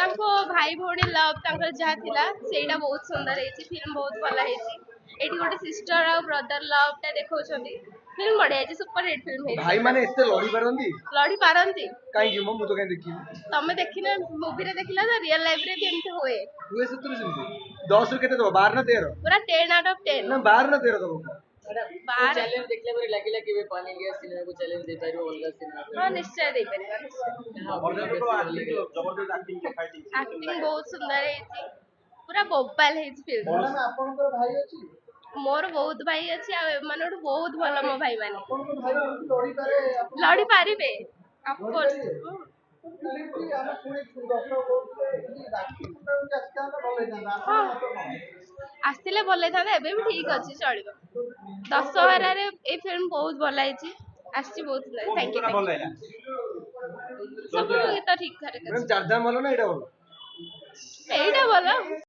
ତାଙ୍କ ଭାଇ ଭଉଣୀ ଲଭ୍ ତାଙ୍କର ଯାହା ଥିଲା ସେଇଟା ବହୁତ ସୁନ୍ଦର ହେଇଛି। ଫିଲ୍ମ ବହୁତ ଭଲ ହେଇଛି। ଏଠି ଗୋଟେ ସିଷ୍ଟର ଆଉ ବ୍ରଦର ଲଭ୍ ଟା ଦେଖଉଛନ୍ତି। ଫିଲ୍ମ ବଢିଆ ହେଇଛି। ସୁପର ହିଟ୍ ଫିଲ୍ମ ହେଇଛି। ଭାଇ ମାନେ ଏତେ ଲଢି ପାରନ୍ତି? ଲଢି ପାରନ୍ତି। କାହିଁକି ମୁଁ ତ କାଇଁ ଦେଖିନି। ତମେ ଦେଖିନ ମୁଭିରେ ଦେଖିଲା ତ ରିଅଲ ଲାଇଫ ରେ ବି ଏମିତି ହୁଏ। ହୁଏ ସତରେ ସେମିତି? 10 ରୁ କେତେ ଦବ? 12 ନା 13? ପୁରା 10 out of 10। ନା 12 ନା 13 ଦବ? चैलेंज देखला पर लागिला कि पानी गैस सिनेमा को चैलेंज दे पारिबो अलगा सिनेमा हाँ निश्चय दे परिबा निश्चय। एक्टिंग बहुत सुंदर ହେଇଛି। ପୁରା ବୋବାଲ ହେଇଛି ଫିଲ୍ମ। ମ୍ୟାଡାମ ଆପଣଙ୍କର ଭାଇ ଅଛି? ମୋର ବହୁତ ଭାଇ ଅଛି ଆଉ ଏମାନଠୁ ବହୁତ ଭଲ ମୋ ଭାଇ ମାନେ। ଆପଣଙ୍କ ଭାଇ କେମିତି ଲଢି ପାରେ? ଲଢି ପାରିବେ ଅଫ କୋର୍ସ। ଆମେ ଶୁଣିଛୁ ଦର୍ଶକ କହୁଥିଲେ କି ରାକ୍ଷୀ ପୂର୍ଣ୍ଣିମାକୁ ଆସିଥାନ୍ତା ଭଲ ହେଇଥାନ୍ତା। ଆସିଥିଲେ ଭଲ ହେଇଥାନ୍ତା। ଏବେ ବି ଠିକ ଅଛି ଚଳିବ। ଦଶହରାରେ ଏଇ ଫିଲ୍ମ ବହୁତ ଭଲ ହେଇଛି। ଆସିଛି ବହୁତ ଥ୍ୟାଙ୍କ ୟୁ। ସବୁ ଗୀତ ଠିକ ଠାକ ଅଛି। ଚାରିଧାମ ଭଲ ନା ଏଇଟା ଭଲ?